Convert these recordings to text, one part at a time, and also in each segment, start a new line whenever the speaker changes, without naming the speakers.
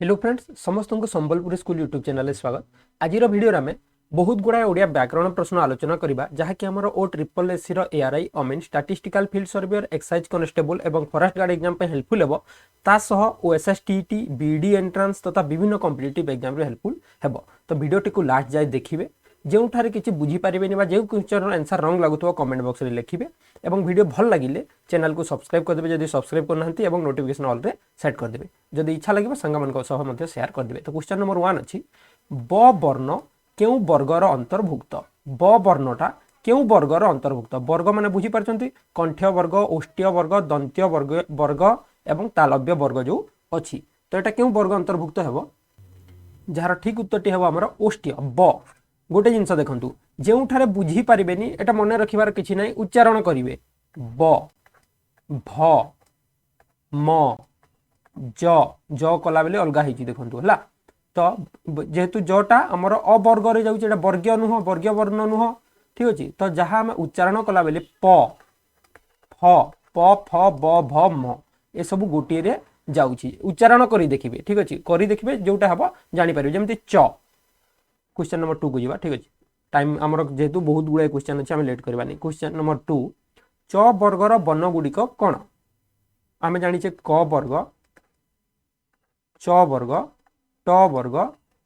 Hello friends समस्त को Sambalpur school YouTube channel स्वागत। आज वीडियो आम बहुत गुड़ाए ओडिया व्याकरण प्रश्न आलोचना करबा जहाँकि आमर ओ triple SC ARI Amin statistical field surveyor excise constable और फॉरेस्ट गार्ड एग्जाम हेल्पफुल हेबो तासह ओएसएसटीटी बीडी एंट्रांस तथा विभिन्न कॉम्पिटिटिव एग्जाम हेल्पफुल हेबो। तो वीडियोटी को लास्ट जाए देखिए जो किसी बुझीपारे जो क्वेश्चन आंसर रंग लगुव कमेंट बॉक्स में लिखिए और वीडियो भल लगे चैनल को सब्सक्राइब करदे जब सब्सक्राइब करना और नोटिफिकेशन ऑल रे सेट करदे जब इच्छा लगे सांग शेयर करदे। तो क्वेश्चन नंबर 1 अच्छी ब वर्ण क्यों वर्गर अंतर्भुक्त ब वर्णटा क्यों वर्गर अंतर्भुक्त वर्ग मैंने बुझीपार कंठ्य वर्ग ओष्ठ्य वर्ग दंत्य वर्ग वर्ग एवं तालव्य वर्ग जो अच्छी तो यहाँ क्यों वर्ग अंतर्भुक्त हेब जार ठीक उत्तर हम आम ओष्ठ्य ब गोटे जिनस देखु जो बुझीपारे एटा मन रखार कि ना उच्चारण करेंगे ब भ म ज ज कला बेले अलग हो देखु है। तो जेहेतु जटा आमर अवर्ग जाऊँगा वर्गीय नुह वर्गीय वर्ण नुह ठीक अच्छे। तो जहाँ आम उच्चारण कला बेले प फ प फ ब भ म ये सब गोटे जाऊँगी उच्चारण कर देखिए ठीक अच्छे कर देखिए जोटा हम जापर जमी च क्वेश्चन नंबर 2 को जावा ठीक अच्छे। टाइम आमर जेहेतु बहुत गुड़ाए क्वेश्चन अच्छे आम लेट करवानी। क्वेश्चन नंबर 2 च वर्गर वर्ण गुड़िक कौन आम जाचे क वर्ग च वर्ग ट वर्ग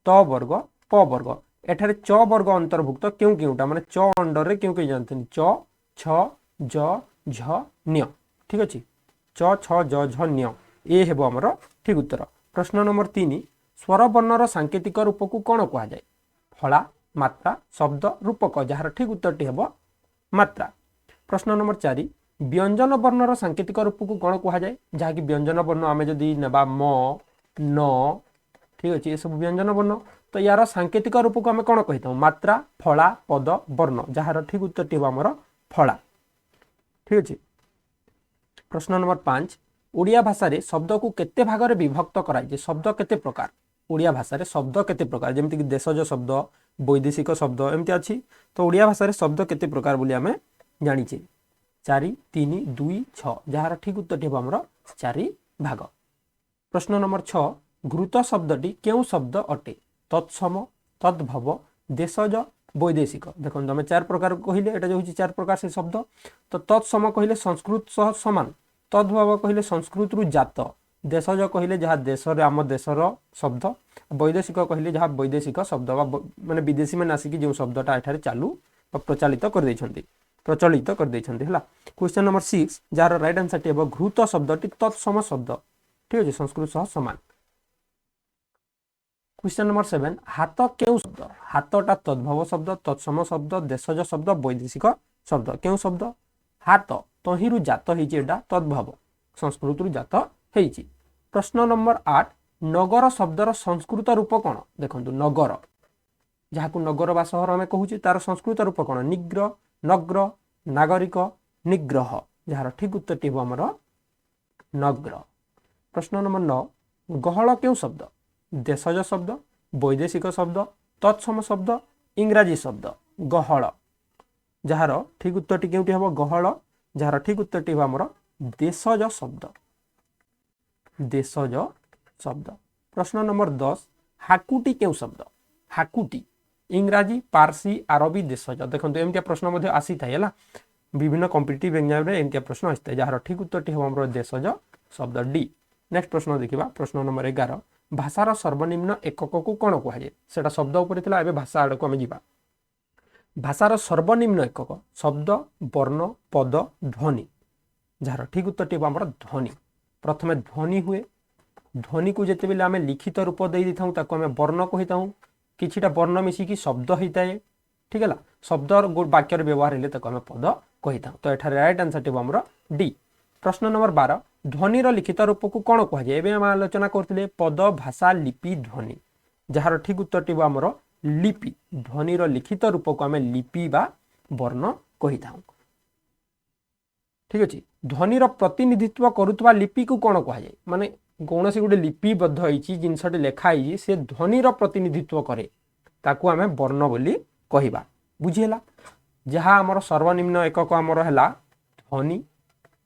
त वर्ग प वर्ग एठारे च वर्ग अंतर्भुक्त क्यों क्योंटा माने च अंडर रे क्यों जानते च छ ज झ न्य ठीक अच्छे च छ ज झ न्य ये हेबो आमर ठीक उत्तर। प्रश्न नंबर 3 स्वर वर्णर सांकेतिक रूप को कौन कह जाए फला मात्रा शब्द रूपक जार ठीक उत्तर हम मात्रा। प्रश्न नंबर 4 व्यंजन वर्णर सांकेतिक रूप को कौन कह जाए जहाँकि व्यंजन वर्ण आम जदि नेबा म न ठीक अच्छे ये सब व्यंजन वर्ण तो यार सांकेतिक रूप को आम कौन कही मात्रा फला पद वर्ण जार ठीक उत्तर हम आमर फला ठीक अच्छे। प्रश्न नंबर 5 ओडिया भाषा रे शब्द को केते भाग रे विभक्त कराई शब्द केते प्रकार ओडिया भाषा रे शब्द केते प्रकार जमती कि देशज शब्द वैदेशिक शब्द एमती अच्छी। तो ओडिया भाषा रे शब्द केते प्रकार बोली आमे जानिचे 4 3 2 6 जार ठीक उत्तर हम आमर 4 भाग। प्रश्न नंबर 6 घृत शब्दटी क्यों शब्द अटे तत्सम तद्भव देशज वैदेशिक देखो आम 4 प्रकार कहले एटा जो 4 प्रकार से शब्द। तो तत्सम कहले संस्कृत सह समान तद्भव कहले संस्कृत रु जात देशज कहले जहाँ देश आम देशर शब्द वैदेशिक कहले जहाँ वैदेशिक शब्द माने विदेशी मैंने आसिक जो शब्दटा एठारे चालू प्रचलित कर देछन्ति है। Question number 6 jar right answer T घृत शब्दटी तत्सम शब्द ठीक है संस्कृत सह समान। क्वेश्चन नंबर 7 हाथ क्यों शब्द हाथटा तद्भव शब्द तत्सम शब्द देशज शब्द वैदेशिक शब्द क्यों शब्द हाथ तहिरु जात होइछि तद्भव संस्कृत रु जात होइछि। प्रश्न नंबर 8 नगर शब्दर संस्कृत रूप कौन देखो नगर जहाँ नगर बा सहर आम कहूँ तार संस्कृत रूप कौन निग्रह नग्र नागरिक निग्रह जार ठीक उत्तर आमर नग्र। प्रश्न नंबर 9 गहल क्यों शब्द देशज शब्द वैदेशिक शब्द तत्सम शब्द इंग्राजी शब्द गहल जार ठीक उत्तर क्योंटी हम गहल जार ठीक उत्तर आमर देशज शब्द देशज शब्द। प्रश्न नंबर 10 हाकुटी क्यों शब्द हाकुटी इंग्राजी पारसी आरबी देशज देखो एमती प्रश्न आसी था विभिन्न कॉम्पिटिटिव एग्जाम रे एमती प्रश्न आसी जार ठीक उत्तर हम देशज शब्द डी। नेक्स्ट प्रश्न देखा प्रश्न नंबर 11 भाषार सर्वनिम्न एकक को कौन कहुए सेटा शब्द उपर था एवं भाषा आड़ को आम जा भाषार सर्वनिम्न एकक शब्द वर्ण पद ध्वनि जार ठीक उत्तर आमर ध्वनि। प्रथमे ध्वनि हुए ध्वनि को जिते बेले आम लिखित रूप दे था आम वर्ण कही था किछिटा वर्ण मिसिकी शब्द होता है ठीक है शब्द वाक्य व्यवहार हेले आम पद कही था। तो यहाँ राइट आंसर टी आमर डी। प्रश्न नंबर 12 ध्वनिर लिखित रूप को कौन कहुए एवं आम आलोचना करते पद भाषा लिपि ध्वनि जार ठीक उत्तर आमर लिपि ध्वनिर लिखित रूप को आम लिपि बा वर्ण कही था ठीक अच्छे। ध्वनिर प्रतिनिधित्व करुवा लिपि को कौन कहुए माने कौन सी गोटे लिपिबद्ध होती जिनसटी लेखाई से ध्वनिर प्रतिनिधित्व करे ताकू आम वर्ण बोली कहवा बुझीला जहाँ आमर सर्वनिम्न एकक आमर है ध्वनि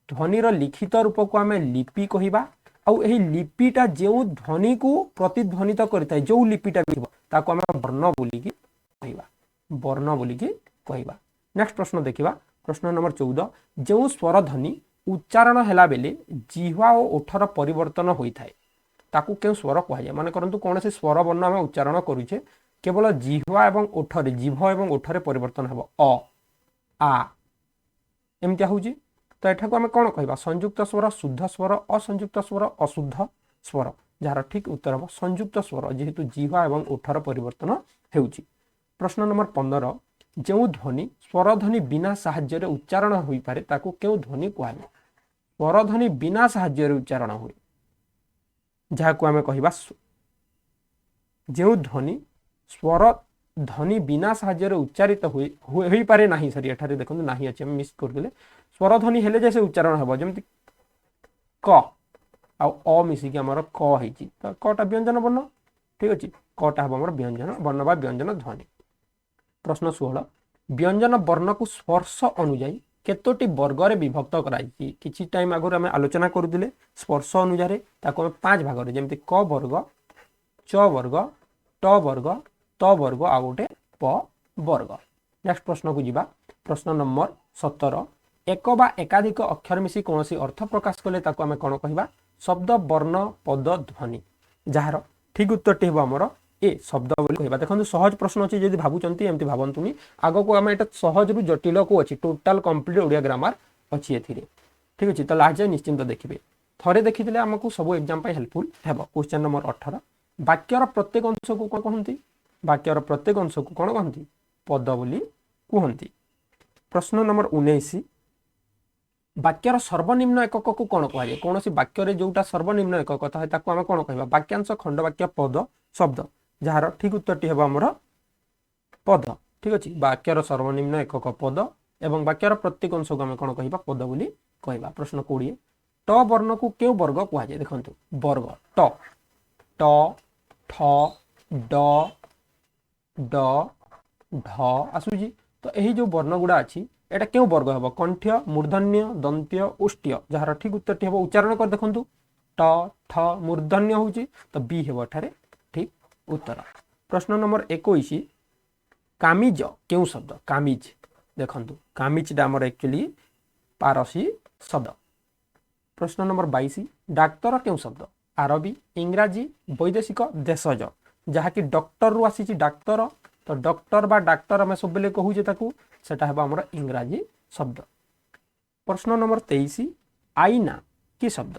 ध्वनिर लिखित रूप को आम लिपि कहवा आउ एही लिपिटा जो ध्वनि को प्रतिध्वनित करता है जो लिपिटा भी ताको आम वर्ण बोलिकी कहवा वर्ण बोलिकी कहवा। नेक्स्ट प्रश्न देखिबा प्रश्न नंबर 14 जो स्वर ध्वनि उच्चारण हैला बेले जिह्वा और ओठर परिवर्तन होइथाय ताकू क्यों स्वर कहुए मान करंतु कौन से स्वर वर्ण आम उच्चारण करुचे केवल जिह्वा एवं ओठरे जिह्व एवं ओठरे परिवर्तन हेबो अ आ एमतिया होउची तो एठा को आम कौन कहवा संयुक्त स्वर शुद्ध स्वर असंयुक्त स्वर अशुद्ध स्वर जार ठीक उत्तर हम संयुक्त स्वर जेहेतु जिह्वा एवं ओठर परिवर्तन हेउची। प्रश्न नंबर 15 जो ध्वनि स्वर ध्वनि बिना साहाय्य उच्चारण होई पारे ताकू क्यों ध्वनि कहुए स्वर ध्वनि बिना साहाय्य उच्चारण हुए जहाँ को आम कहवा जो ध्वनि स्वर ध्वनि बिना साहाय्य उच्चारित हो पारे नहीं सरी एठारे देखो नहीं अच्छे मिस करदे स्वर ध्वनि हेले जैसे उच्चारण हम जमी क आ मिसिकी आमर क होती तो कटा व्यंजन वर्ण ठीक अच्छे कटा हम आम व्यंजन वर्ण बा व्यंजन ध्वनि। प्रश्न 16 व्यंजन वर्ण को स्पर्श अनुजाई केतोटी वर्गर विभक्त कराई किछि टाइम आगु आम आलोचना करुले स्पर्श अनुसार ताको 5 भाग जमी क वर्ग च वर्ग ट वर्ग त वर्ग आ गोटे प वर्ग। नेक्स्ट प्रश्न को जीवा प्रश्न नंबर 17 एक बा एकाधिक अक्षर मिसी कौन अर्थ प्रकाश कले ताको आम कौन कहवा शब्द वर्ण पद ध्वनि जार ठीक उत्तर हम आमर ए शब्द बोली कहवा। देखो सहज प्रश्न अच्छी जब भावुंट एमती भावतुनि आग को आम एटा सहज रु जटिल को अच्छी टोटाल कंप्लीट ओडिया ग्रामर अच्छी एथिरे ठीक अच्छे तो लास्ट निश्चिंत देखिए थरे देखी आमको सब एग्जाम हेल्पफुल है। क्वेश्चन नंबर 18 वाक्यर प्रत्येक अंश को कौन कहती वाक्यर प्रत्येक अंश को कौन कहती पद बोली कहती। प्रश्न नंबर 19 वाक्यर सर्वनिम्न एकक को कौन कहुए कौन सी वाक्य जोटा सर्वनिम्न एकक है ताको आम कौन कहवा वाक्यांश खंडवाक्य पद शब्द जार ठीक उत्तर हम आमर पद ठीक अच्छे वाक्यर सर्वनिम्न एकक पद एवं वाक्यर प्रत्येक अंश को आम कौन कहवा पद बोली कहवा। प्रश्न 20 ट वर्ण को क्यों वर्ग कहुए देखो वर्ग ट ट ठ ड ड ढ आसुजी तो यही जो वर्ण गुड़ा अच्छी एटा क्यों वर्ग हम कंठ्य मूर्धन्य दंत्य उष्ट्य जार ठीक उत्तर हम उच्चारण कर देखु ट ठ मूर्धन्य हूँ तो बी हे एठारे ठीक उत्तर। प्रश्न नंबर 21 कामिज क्यों शब्द कामिज देखु कामिज आमर एक्चुअली पारसी शब्द। प्रश्न नंबर 22 डाक्तर क्यों शब्द आरबी इंग्राजी वैदेशिक देशज जहाँकि डॉक्टर रु आसी डाक्तर तो डॉक्टर बा डाक्तर आम सब कहूचे सेटा है आमर इंग्राजी शब्द। प्रश्न नंबर 23 आईना कि शब्द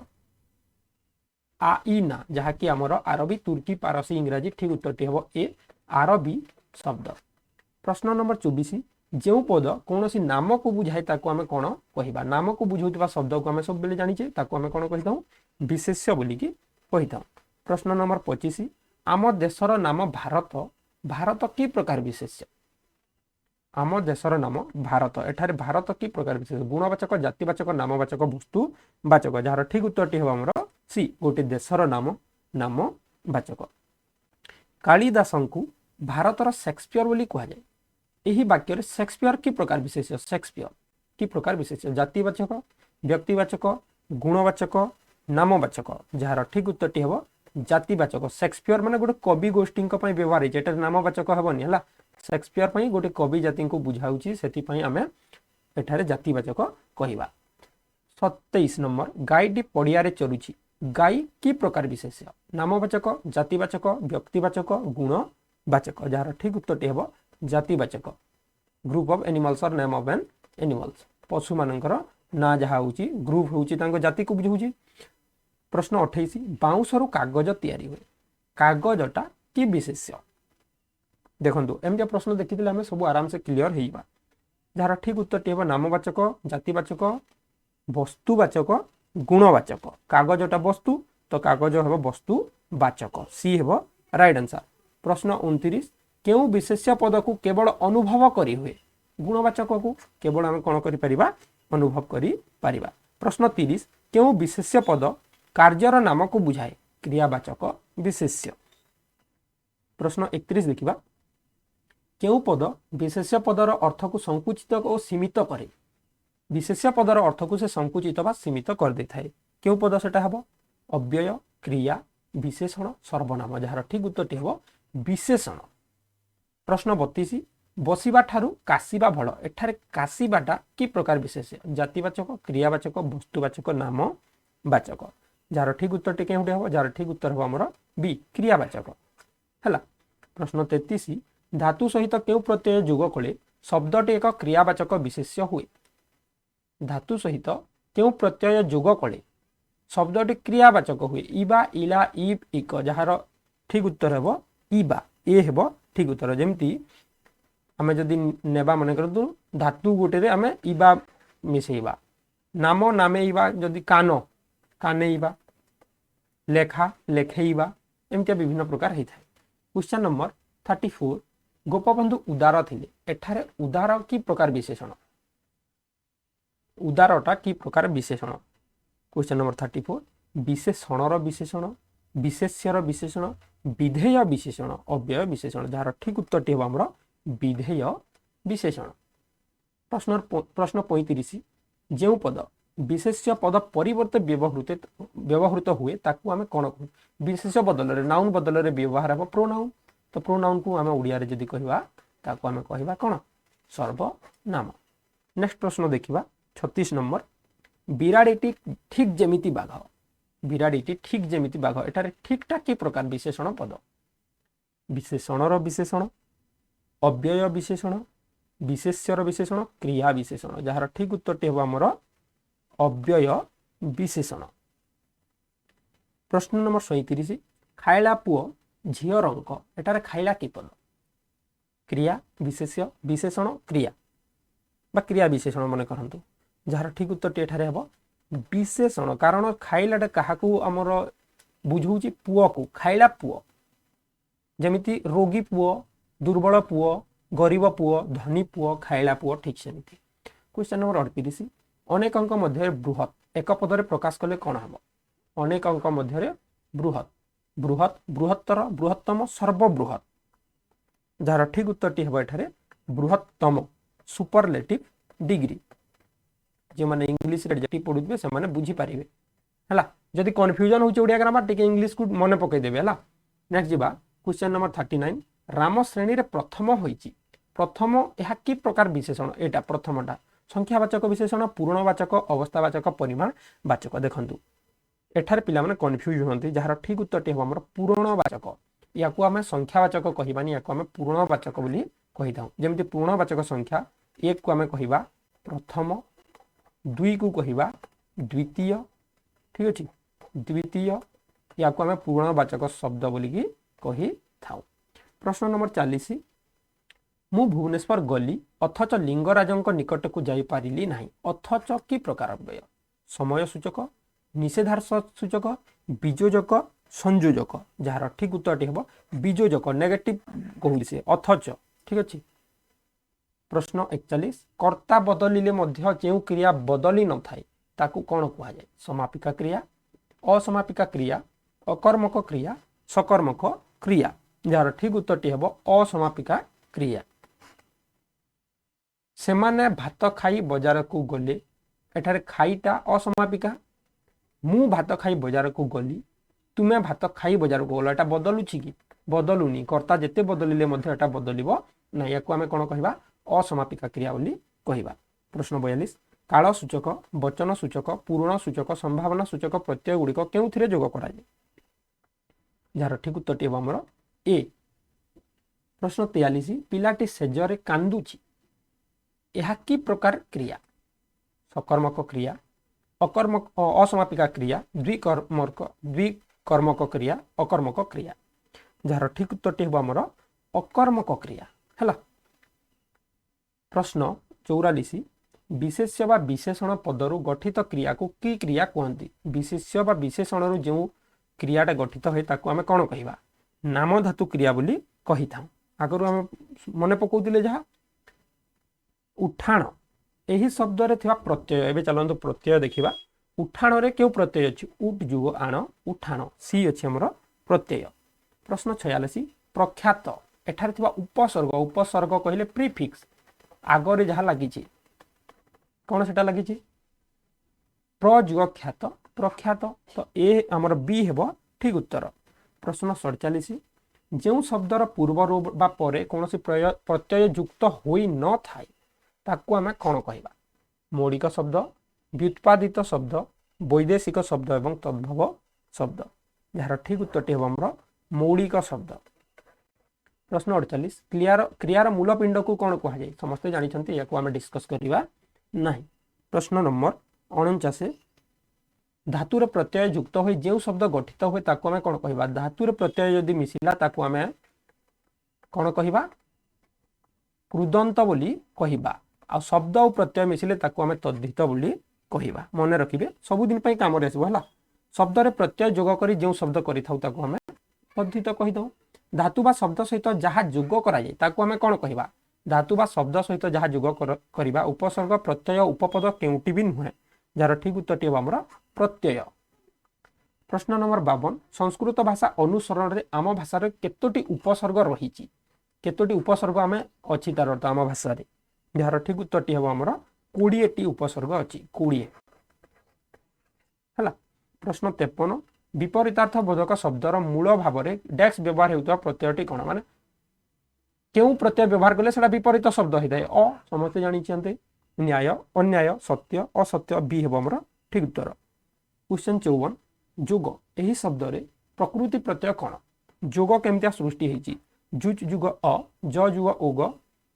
आईना जहाँकि आमर आरबी तुर्की पारसी इंग्राजी ठीक उत्तर हम ए आरबी शब्द। प्रश्न नंबर 24 जो पद कौन सी नाम को बुझाए ताको आम कौन कहवा नाम को बुझाउथिबा शब्द को आम सब जानिचे ताको आम कौन कही विशेष्य बोलिकी कही। प्रश्न नंबर 25 आम देशर नाम भारत भारत कि प्रकार विशेष्य आम देशर नाम भारत एठारे भारत कि प्रकार विशेष गुणवाचक जातिवाचक नामवाचक वस्तुवाचक जार ठीक उत्तर हम आमर सी गोटे देशर नाम नामवाचक। कालिदास को भारतर शेक्सपियर बोली कहुए यही वाक्य शेक्सपियर कि प्रकार विशेष्य शेक्सपियर कि प्रकार विशेष्य जातिवाचक व्यक्तिवाचक गुणवाचक नामवाचक जार ठीक उत्तर हम जातिवाचक शेक्सपियर माने गोटे कवि गोष्ठी व्यवहार है नामवाचक हेनी है शेक्सपियर पर गोटे कवि जाति को बुझाऊँगी से आम एठारे जातिवाचक कहवा। 27 नंबर गाईटी पड़ियारे चलुची गाई कि प्रकार विशेष्य नामवाचक जातिवाचक व्यक्तिवाचक गुणवाचक जार ठीक उत्तर हम जातिवाचक ग्रुप ऑफ एनिमल्स और नेम ऑफ एन एनिमल्स पशु मानकर ना जहाँ हूँ ग्रुप हूँ जाति को बुझाऊँगी। प्रश्न 28 बाउंसरू कागज तैयारी हुए कागजटा कि विशेष्य देखो एमती प्रश्न देखी आम सब आराम से क्लीयर होगा जार ठीक उत्तर हम नामवाचक जातिवाचक वस्तुवाचक गुणवाचक कागजटा वस्तु तो कागज हम वस्तुवाचक सी हम राइट आंसर। प्रश्न 29 क्यों विशेष्य पद को केवल अनुभव करी हुए गुणवाचक को केवल आम कौन कर अनुभव कर। प्रश्न 30 क्यों विशेष्य पद कार्यर नाम को बुझाए क्रियावाचक विशेष्य। प्रश्न 31 देखिबा क्यों पद विशेष्य पदर अर्थ को संकुचित और सीमित करे विशेष्य पदर अर्थ को से संकुचित बा सीमित कर दे थाए क्यों पद सेटा हबो अव्यय क्रिया विशेषण सर्वनाम जार ठीक उत्तर हम विशेषण। प्रश्न 32 बसिबा ठारू कासिबा भल एठारे कासिबाटा कि प्रकार विशेष जातिवाचक क्रियावाचक वस्तुवाचक नाम वाचक जार ठीक उत्तर टी केउटे हम जार ठीक उत्तर हम हमर बी क्रियावाचक हैला। प्रश्न 33 धातु सहित केउ प्रत्यय जोग कले शब्दटी एक क्रियावाचक विशेष्य हुए धातु सहित केउ प्रत्यय जोग कले शब्दटी क्रियावाचक हुए इबा इला इब इक जार ठीक उत्तर हम इबा ए हेब ठीक उत्तर जेमती आमे जदि नेबा मन करतु धातु गोटे रे आमे इबा मिसेइबा नाम नामेइबा जदि कान कानेइबा लेखा लेखेइबा एमती विभिन्न प्रकार होता है। क्वेश्चन नंबर 34 गोपबंधु उदार थिले एठारे उदार की प्रकार विशेषण उदारटा की प्रकार विशेषण। क्वेश्चन नंबर 34 विशेषणर विशेषण विशेष्यर विशेषण विधेय विशेषण अव्यय विशेषण जार ठीक उत्तर टी हम विधेय विशेषण। प्रश्न 35 जो पद विशेष्य पद परिवर्ते व्यवहृत हुए ताकू आमे कोन कहू विशेष्य बदल रे नाउन बदल रे व्यवहार हो प्रोनाउन तो प्रोनाउन को आमे ओडिया रे जदी कहबा ताकू आमे कहबा कोन सर्वनाम। नेक्स्ट प्रश्न देखिबा 36 नंबर बिराडीटी ठीक जेमिति बाघ बिराडीटी ठीक जेमिति बाघ एटारे ठीकटा की प्रकार विशेषण पद विशेषणर विशेषण अव्यय विशेषण विशेष्यर विशेषण क्रिया विशेषण जार ठीक उत्तर टी हम हमर अव्यय विशेषण। प्रश्न नंबर 37 खाइला पुओ झियो रंक एटारे खाइला की पद क्रिया विशेष्य विशेषण क्रिया बा क्रिया विशेषण मन करंतु जार ठीक उत्तर टी एठारे हम विशेषण कारण खाइलाटा काहाकू हमर बुझौची पुओ को खाइला पुओ जेमिति रोगी पुओ दुर्बल पुओ गरीब पुओ धनी पुओ खाइला पुओ ठीक सेमिति। क्वेश्चन नंबर 38 अनेक अंक मध्य बृहत एक पदरे प्रकाश कले कौन हम अनेक अंक मध्य बृहत बृहत बृहत्तर बृहत्तम सर्वबृहत जार ठीक उत्तर टी हम एठारे बृहत्तम सुपरलेटिव डिग्री जे माने इंग्लिश रे जति पढुबे से माने बुझी पारिबे हला जदि कंफ्यूजन होची ओडिया ग्रामर टिके इंग्लिश को मने पकई देबे हला। नेक्स्ट जीवा क्वेश्चन नंबर 39 राम श्रेणी रे प्रथम होईची प्रथम एहा की प्रकार विशेषण एटा प्रथमटा संख्यावाचक विशेषण पूर्णवाचक अवस्थावाचक परिमाणवाचक देखंतु एठार पिला माने कंफ्यूज होंती जार ठीक उत्तर टी हमर पूर्णवाचक याकू आमे संख्यावाचक कहिबानी याकू आमे पूर्णवाचक बोली कहिदाउ जेमति पूर्णवाचक संख्या एक को आमे कहिबा प्रथम दुई को कहिबा द्वितीय ठीक अछि द्वितीय याकू आमे पूर्णवाचक शब्द बोली की कहि थाउ। प्रश्न नंबर 40 मु भुवनेश्वर गली अथच लिंगराजंक निकट को जाई पारिली नाही अथच की प्रकार अव्यय समय सूचक निषेधार्थ सूचक विजोजक संयोजक जार ठीक उत्तर टी हम विजोजक नेगेटिव कहली से अथच ठीक अछि। प्रश्न 41 कर्ता बदलिले मध्य जेउ क्रिया बदली न थाए ताकू कोन कुआ जाय समापिका क्रिया असमापिका क्रिया अकर्मक क्रिया सकर्मक क्रिया जार ठीक उत्तर टी हम असमापिका क्रिया। सेमाने भात खाई बाजार को गले एठारे खाईटा असमापिका मु भात खाई बाजार को गली तुमे भात खाई बाजार को गलो एटा बदलुछि कि बदलुनी कर्ता जेते बदलिले मध्य एटा बदलिबो ना याकू आमे कोन कहिबा असमापिका क्रिया बोली कहिबा। प्रश्न 42 काल सूचक वचन सूचक पूर्ण सूचक संभावना सूचक प्रत्यय गुड़िक केउथिरे जोग करा जाय जार ठीक उत्तर टी हमर ए। प्रश्न 43 पिलाटी सेजरे कांदुछि यह की प्रकार क्रिया सकर्मक क्रिया अकर्मक असमापिका क्रिया द्विकर्मक क्रिया अकर्मक क्रिया जार ठीक उत्तर टी हमर अकर्मक क्रिया हैला। प्रश्न 44 विशेष्य बा विशेषण पदरु गठित क्रिया को की क्रिया कहंती विशेष्य बा विशेषण रु जो क्रियाटा गठित होय ताकू आमे कोन कहिबा नाम धातु क्रिया बोली कहि थाउ। आगरु आमे मने पकोउतिले जहा उठाण एही शब्द रे थिबा प्रत्यय एबे चलंतु प्रत्यय देखिबा उठाण रे केउ प्रत्यय अछि उठ जुग आण उठाण सी अछि हमर प्रत्यय। प्रश्न 46 प्रख्यात एठारे थिबा उपसर्ग कहिले प्रीफिक्स आगरे जहा लागि छि कोन सेटा लागि छि प्रजुग ख्यात प्रख्यात तो ए आमर बी हेबो ठीक उत्तर। प्रश्न 47 जो शब्दर पूर्व बा परे कौन प्रत्यय युक्त होई न थाए ताकू आमे कौन कहबा मौलिक शब्द व्युत्पादित शब्द वैदेशिक शब्द एवं तद्भव शब्द जार ठीक उत्तर हम मौलिक शब्द। प्रश्न 48 क्रियार मूलपिंड को कौन कहुए समस्ते जानते या आम डिस्कस करवा ना। प्रश्न नंबर 49 धातुर प्रत्यय युक्त हो जो शब्द गठित हुए ताकू आम कौन कहबा धातुर प्रत्यय यदि मिसिला ताकू आम कौन कहबा कृदंत बोली कहबा आ शब्द और प्रत्यय मिसिले ताकू आम तद्धित बोली कहबा मन रखिए सबुदिन काम आसो शब्द रे प्रत्यय जोग करी जो शब्द करिथाउ ताकू आम तद्धित कहीदौ। धातु बा शब्द सहित जहाँ जोग कराए ताकू आम कौन कहबा धातु बा शब्द सहित जहाँ जोग करबा उपसर्ग प्रत्यय उपपद केउटी भी नुहे जार ठीक उत्तर हम प्रत्यय। प्रश्न नंबर 52 संस्कृत भाषा अनुसरण रे आम भाषा रे केतोटी उपसर्ग रही केतोटी उपसर्ग आम अच्छी तार अर्थ आम भाषा रे जार ठीक उत्तर हम आमर 20टी उपसर्ग अच्छी 20 है। प्रश्न 53 विपरीतार्थ बोधक शब्दर मूल भाव में डैश व्यवहार होता प्रत्ययटी कौन माने क्यों प्रत्यय व्यवहार कले सेटा विपरीत शब्द होता है अ समस्त जानते न्याय अन्याय सत्य असत्य बी हे हमर ठीक उत्तर। क्वेश्चन 54 जोग यही शब्द रे प्रकृति प्रत्यय कौन जोग केमतिया सृष्टि होती जुच जुग अ ज जुग ओग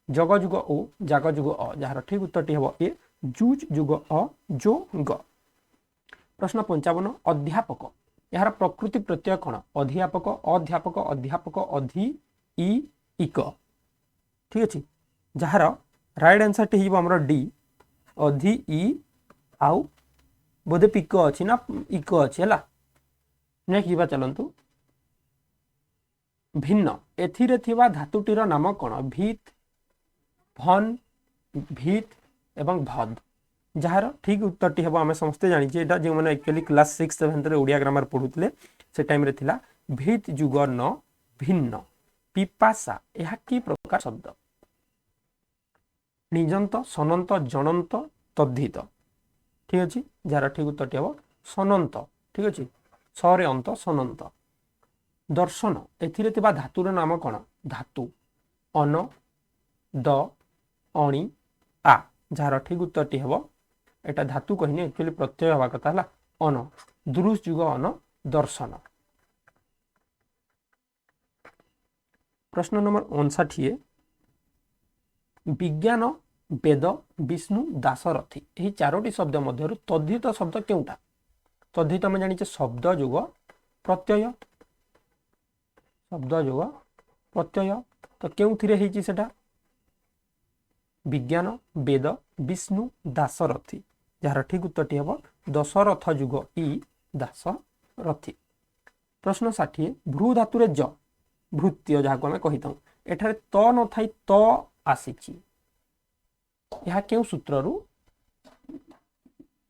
जग जुग ओ जाग जुग अ जार ठीक उत्तर हम ए जुच जुग अ जो ग। प्रश्न 55 अध्यापक यार प्रकृति प्रत्यय कौन अध्यापक अध्यापक अध्यापक अधि इ इक ठीक अच्छे जार राइट आंसर टी हमर डी अधि इ आउ बोधे पिक अच्छी ना इक अच्छी है। नेक्स्ट जीवा चलतु भिन्न एथिरे थिबा धातुटीर नाम कौन भित भन भित एवं भद जार ठीक उत्तर टी हम आम समस्ते जानी जो मैंने एक्चुअली क्लास 6-7 ओडिया ग्रामर पढ़ुले से टाइम रे थिला भित जुग न भिन्न पिपासा यह कि प्रकार शब्द निजंत सनंत जनंत तद्धित ठीक अच्छे जार ठीक उत्तर टी हम सनंत ठीक अच्छे सरे अंत सनंत। दर्शन एथिरे थिबा धातुर नाम कौन धातु अन द अणी आ जार ठीक उत्तर टी हम एटा धातु कहने एक्चुअली प्रत्यय हवा कथा है अन दुरुस जुग अन दर्शन। प्रश्न नंबर 59 विज्ञान वेद विष्णु दासरथी यही 4टी शब्द मध्य तद्धित शब्द केउटा तद्धित आम जानी शब्द जुग प्रत्यय शब्द जुग प्रत्यय तो केउथिरे हेची सेटा विज्ञान वेद विष्णु दासरथी जार ठीक उत्तर हम दशरथ जुग इ दासरथी। प्रश्न 60 भ्रू धातुरे ज भृत्य जहाँ आम कही था एठारे त न थाई त आसीची यह केउ सूत्रु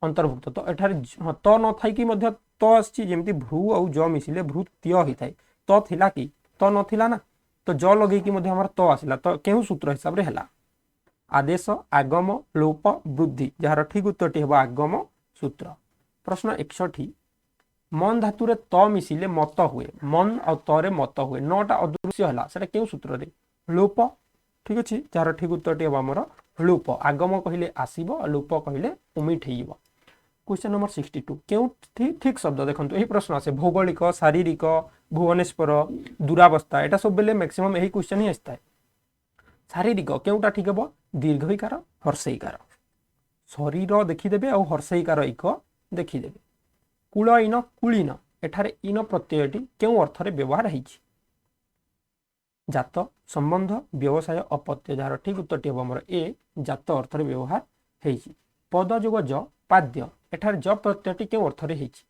अंतर्भुक्त तो एठारे त न थाई कि मध्य त आसी जेमती भ्रू और ज मिसिले भृत्य होता है त थिला कि त नथिला ना तो ज लगे कि मध्य हमर त आसिला तो केउ सूत्र हिसाब रे हला आदेश आगम लोप वृद्धि जार ठीक उत्तर हम आगम सूत्र। प्रश्न 61 मन धातुरे त मिसिले मत हुए मन और तरे मत हुए नटा अदृश्य है सेटा केउ सूत्र रे लोप ठीक अच्छे जार ठीक उत्तर हम आमर लोप आगम कहले आसीबो लोप कहले उमिट हेइबो। क्वेश्चन नंबर 62 क्यों ठीक शब्द देखो यही प्रश्न आसे भौगोलिक शारीरिक भुवनेश्वर दुरावस्था एटा सब बेले मैक्सिमम यही क्वेश्चन ही आसता है। शारीरिक केउटा ठीक हम दीर्घईकार हर्षईकार शरीर देखीदेवे और हर्षईकार इक देखीदेवे कूल इन कुलीन एठारे इन प्रत्ययटी केउ अर्थ रे व्यवहार होइछि जात संबंध व्यवसाय अपत्य जार ठीक उत्तर हम हमर ए जात अर्थ रे व्यवहार होइछि। पद जोग ज पाद्य एठारे ज प्रत्ययटी केउ अर्थ रे होइछि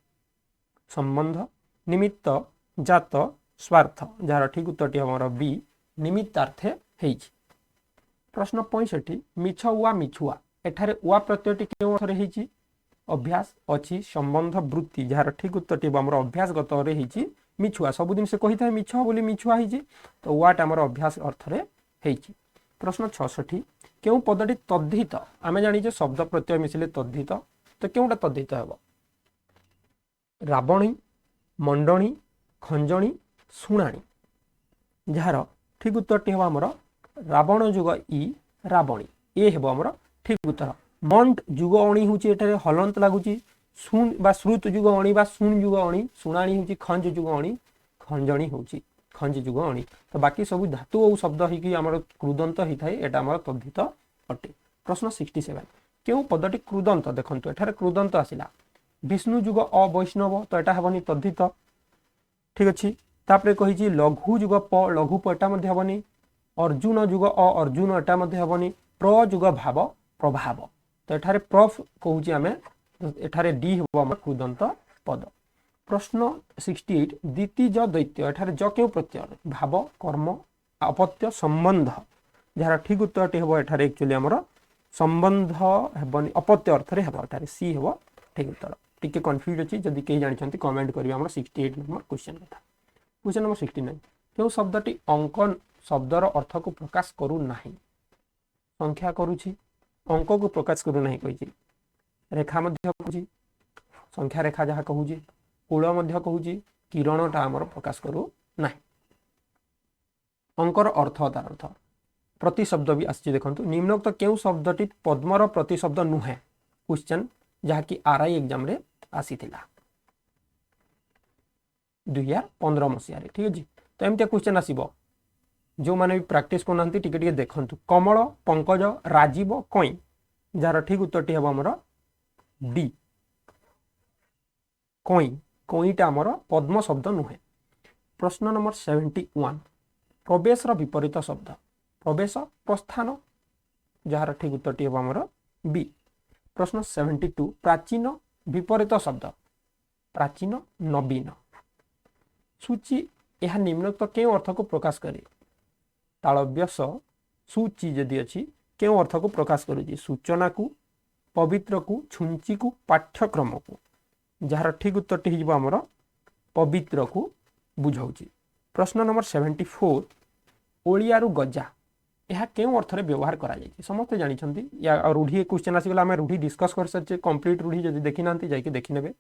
संबंध निमित्त जात स्वार्थ जार ठीक उत्तर हम हमर बी निमित्तार्थे होइछि। प्रश्न 65 मिछ उआ मिछुआ एठारे उआ प्रत्ययटी केउ अर्थ रे होइछि अभ्यास अच्छी संबंध वृत्ति जार ठीक उत्तर हमर अभ्यासगत रे होइछि मिछुआ सबुदिन से कही था मिछ बोली मिछुआ होइछि तो उआट हमर अभ्यास अर्थ रे होइछि। प्रश्न 66 केउ पदटी तद्धित आमे जानि जे शब्द प्रत्यय मिसिले तद्धित तो केउटा तद्धित हेबो रावणी मंडणी खंजणी शुणाणी जार ठीक उत्तरटी हम आमर रावण जुग इ रावणी ए हेब आमर ठीक उत्तर मंट जुग अणी हूँ एठारे हलंत लगुच शुण बा श्रुत जुग अणी बा शुण जुग अणी शुणाणी हूँ खंज जुग अणी खंजणी हूँ खंज जुग अणी तो बाकी सब धातु और शब्द होकर क्रुदंत होता है यहाँ आम तद्धित अटे। प्रश्न 67 क्यों पदटी क्रुदंत देखो एठारे क्रुदंत आसला विष्णु जुग अवैष्णव तो यहाँ हेनी तद्धित ठीक अच्छे तापर कही लघु जुग प लघु प एटा हेनी अर्जुन जुग अर्जुन एटा हेनी प्र जुग भाव प्रभाव तो एठारे प्रफ कहूँ आम एठारे डी हम क्रुदंत पद। प्रश्न 68 द्वितीय दैत्य एठारे ज क्यों प्रत्यय भाव कर्म अपत्य संबंध जार ठीक उत्तरटी हम एठारे एक्चुअली आमर संबंध हेबनी अपत्य अर्थ रे हेबो एठारे सी हेबो ठीक उत्तर टिके कन्फ्यूज अछि जदि केही जानिछन्ति कमेंट करिवे हमर 68 नंबर क्वेश्चन कथा। क्वेश्चन नंबर 69 क्यों शब्दटी अंकन शब्दर अर्थ को प्रकाश करू नाही संख्या करूछि अंक को प्रकाश करू नाही कहिछि रेखा मध्य कहूछि संख्या रेखा जहाँ कहूछि कूल मध्य कहूछि किरणटा आमर प्रकाश करू नाही अंकर अर्थ तार अर्थ प्रतिशब्द भी आछि देखंतु निम्नोक्त क्यों शब्दटी पद्मर प्रतिशब्द नुहे क्वेश्चन जहाँकि आरआई एग्जाम रे आसीथिला 2015 मसीह ठीक अच्छे तो एमती क्वेश्चन आसब जो मैंने भी प्राक्टिस करना टिके देखंतु कमल पंकज राजीव कई जार ठीक उत्तरटी हम आमर डी कई कईटा आमर पद्म शब्द नुहे। प्रश्न नंबर 71 प्रवेश विपरीत शब्द प्रवेश प्रस्थान जार ठीक उत्तरटी हम आमर बी। प्रश्न 72 प्राचीन विपरीत शब्द प्राचीन नवीन सूची यह निम्नोक्त क्यों अर्थ को प्रकाश करे तालव्यस सूची जदि अच्छी क्यों अर्थ को प्रकाश करुच्ची सूचना को पवित्र को छुंची को पाठ्यक्रम को जार ठीक उत्तरटी होमर पवित्र को बुझाऊँ। प्रश्न नंबर 74 ओडियारू गजा यह क्यों अर्थ में व्यवहार करा समस्त जानते या रूढ़ी क्वेश्चन आसीगला आम रूढ़ी डिस्कस कर सारी कंप्लीट रूढ़ी जब देखी ना जाकि देखने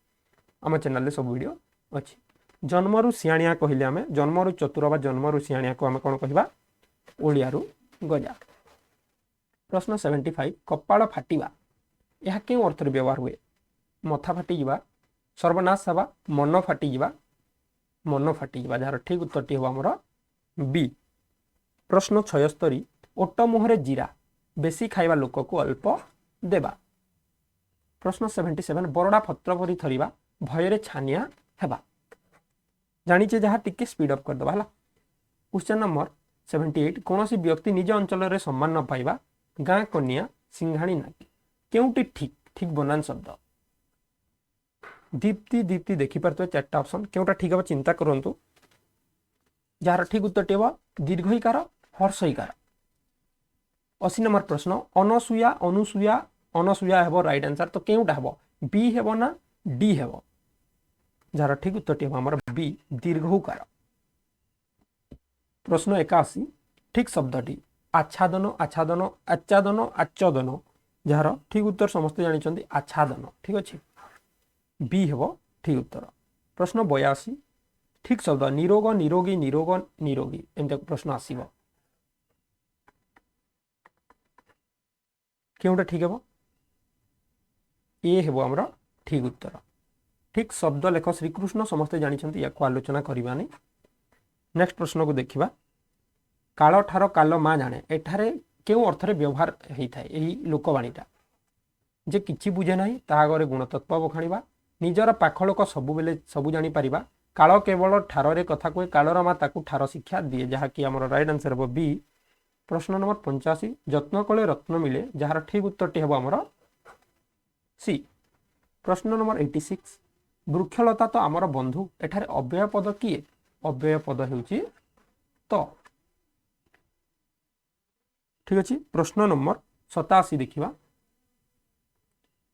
आम चैनल सब वीडियो अच्छी। जन्मरू सियाणिया कहले आम जन्मरू चतुर बा जन्मरू सियाणिया को आम कौन कह ओडियारू गजा। प्रश्न 75 कपाल फाटिबा यह क्यों अर्थ में व्यवहार हुए मथा फाटिजा सर्वनाश हवा मन फाटिजा जार ठीक उत्तरटी हम आमर बी। प्रश्न 76 ओट मुहरे जीरा बेसी खाइबा लोक को अल्प देबा। प्रश्न 77 बरड़ा पत्र भरी थरिबा भୟରେ छानिया हेबा जानिचे जहाँ टिके स्पीड अप करदबा हला। क्वेश्चन नंबर 78 कौन सी व्यक्ति निज अंचल रे सम्मान न पाइबा गाँ कन्या सिंघाणी नाकी क्योंटी ठीक ठीक बनान शब्द दीप्ति दीप्ति देखी पारे चार्टा ऑप्शन क्योंटा ठीक है चिंता करंतु जार ठीक उत्तरटी हम दीर्घईकार हर्षईकार। 80 नंबर प्रश्न अनसूया अनुसूया अनसूया हेबो राइट आंसर तो क्योंटा हेबो बी हेबो ना डी हेबो जार ठीक उत्तरटी हम हमर बी दीर्घकार। प्रश्न 81 ठीक शब्दटी आच्छादन आच्छादन आच्छादन आच्छादन जार ठीक उत्तर समस्त जानिछन्ति आच्छादन ठीक अच्छे बी हेबो ठीक उत्तर। प्रश्न 82 ठीक शब्द निरोग निरोगी निरोग निरोगी एमती प्रश्न आसीबो क्योंटा ठीक हेबो ए हेबो हमर ठीक उत्तर। ठीक शब्द लेख श्रीकृष्ण समस्ते जानिछन्ति या आलोचना करबानी। नेक्स्ट प्रश्न को देखिबा काल ठार काल मा जाने एठारे क्यों अर्थ रे व्यवहार होता है यही लोकवाणीटा जे किछि बुझे ना तागरे गुणतत्व बखाणीबा निजर पाख लोक सबु बेले सबु जानी परिबा काल केवल ठार रे कथा कहे कालर मा ताकू ठार शिक्षा दिए जहाँकि आमर राइट आंसर हे बी। प्रश्न नंबर 85 जत्न कले रत्न मिले जार ठीक उत्तरटी हे आमर सी। प्रश्न नंबर 86 वृक्षलता तो आमर बंधु एठारे अव्यय पद किए अव्यय पद हेउची तो ठीक अच्छे। प्रश्न नंबर 87 देखिबा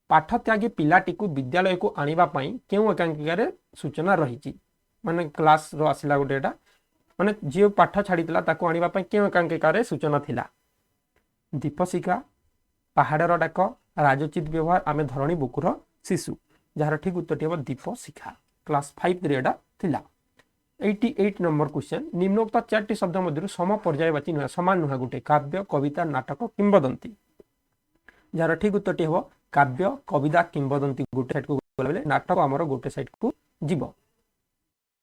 पाठ त्यागी पिलाटी को विद्यालय को आनिबा पई केउ एकांकिका सूचना रही माने क्लास रो आसिला गोटेटा माने जे पाठ छाड़ीला ताको आनिबा पई केउ एकांकिका सूचना थिला दीपशिखा पहाड़र डाक राजचित व्यवहार आमे धरणी बुकुर शिशु जार ठीक उत्तरटी हम दीपशिखा। क्लास 5 रे एटा थिला 88 नंबर क्वेश्चन निम्नोक्त 4टी शब्द मध्य सम पर्यायवाची नुहे समान नुहे गोटे काव्य कविता नाटक किंवदंती जार ठीक उत्तर हम काव्य कविता किंवदंती गोटे साइड को गले नाटक आमर गोटे साइड को जीव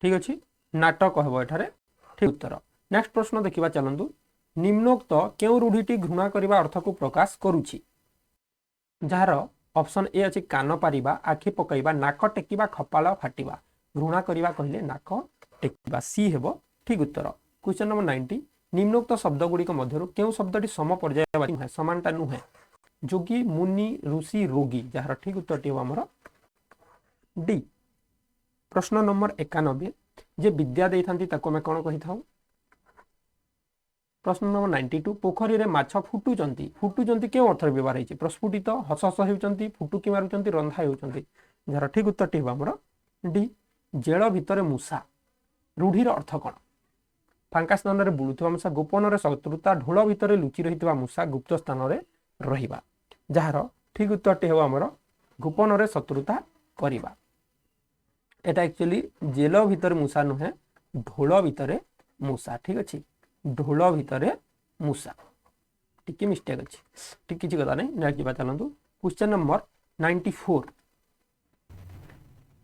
ठीक अच्छे नाटक हम एठारे ठीक उत्तर नेक्स्ट प्रश्न देखा चलतु निम्नोक्त क्यों रूढ़ी घृणा करने अर्थ को प्रकाश करुछि जार ऑप्शन ए अच्छे कान पारिबा आखि पकईबा नाक टेकिबा कपाल फाटिबा घृणा करने कहले नाक टेकिबा सी हेबो ठीक उत्तर क्वेश्चन नंबर 90 निम्नोक्त शब्द गुड़िक मध्य क्यों शब्दटी सम पर्यायवाची नुहे समानटा नुहे जोगी मुनि ऋषि रोगी जार ठीक उत्तर टी हमर डी प्रश्न नंबर 91 जे विद्या देई थांती ताको मैं कोन कहि थाउ प्रश्न नंबर 92 पोखरी रे माछ फुटुचंती फुटुचंती क्यों अर्थ व्यवहार होइछि प्रस्फुटित हस हस हेउचंती फुटुकी मारुचंती रंधा हेउचंती जार ठीक उत्तर टी हमर डी जेल भितर मूषा रूढ़ीर अर्थ कौन फांका स्थान में बुलुवा मूषा गोपन शत्रुता ढोल भितर लुचि रही मूषा गुप्त स्थान में रहिबा जार ठीक उत्तर टी हमर गोपन शत्रुता करिबा एटा एक्चुअली जेल भितर मूषा नुहे ढोल भितर मूषा ठीक अच्छे ढोल भितर मूषा टिके मिस्टेक अच्छे ठीक किसी कथा नहीं नेक्स्ट जा चलतु क्वेश्चन नंबर 94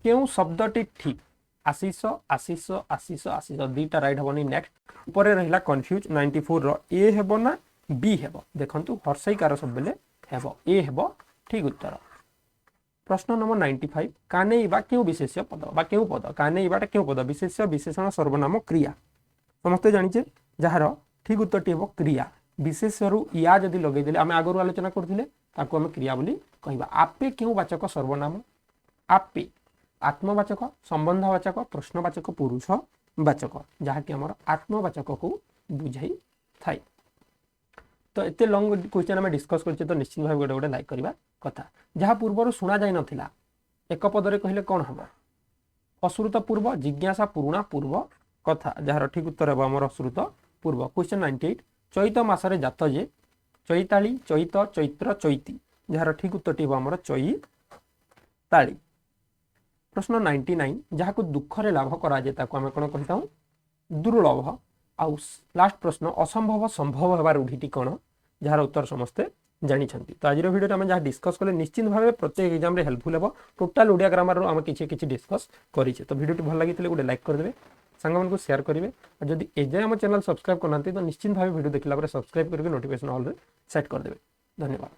क्यों शब्दटी ठीक आशीष आशीष आशीष आशीष दुईटा राइट हेनी नेक्स्ट ऊपर रहा कन्फ्यूज 94 रो ए हेबो ना बी हेबो देखंतु हर्षईकार सब बेले हेबो ए हेबो ठीक उत्तर प्रश्न नंबर 95 कानेइबा क्यों विशेष्य पद बा क्यों पद कानेइबाटा क्यों पद विशेष्य विशेषण सर्वनाम क्रिया समस्ते जानिचे जार ठीक उत्तर टी हेबो क्रिया विशेष्य या जदि लगे देले आमे आगरु आलोचना करथिले ताको आमे क्रिया बोली कहिबा आपे क्यों वाचक सर्वनाम आपे आत्मवाचक संबंधवाचक प्रश्नवाचक पुरुष वाचक जहाँकि आमर आत्मवाचक को बुझाई थाए तो एते लंग क्वेश्चन आम डिस्कस करछे तो निश्चित भाव गोटे गोटे लाइक करवा कथा जहाँ पूर्वर शुणा जाई नथिला एक पदरे कहले कौन हम अश्रुत पूर्व जिज्ञासा पुरुणा पूर्व कथा जार ठीक उत्तर हम आमर अश्रुत पूर्व क्वेश्चन 98 चैत मासरे जात जे चैताली चैत चैत्र चैती जार ठीक उत्तर टी आमर चैताली प्रश्न 99 जहाँ को दुखरे लाभ करा जाए ताको आमे कोन कहिताऊ दुर्लभ आउ लास्ट प्रश्न असंभव संभव होबार रूढ़ीटी कौन जार उत्तर समस्ते जानी तो आज वीडियो आम जहाँ डिस्कस कले निश्चित भाव प्रत्येक एग्जाम रे हेल्पफुल हे टोटाल ओडिया ग्रामर आम किसी डिस्कस करें तो वीडियो भल लगी गोटे लाइक करदे सांग मानक शेयर करेंगे और जब एजाए आम चैनल सब्सक्राइब करना तो निश्चित भाव वीडियो देखला सब्सक्राइब करके नोटिफिकेशन ऑल सेट करदे धन्यवाद।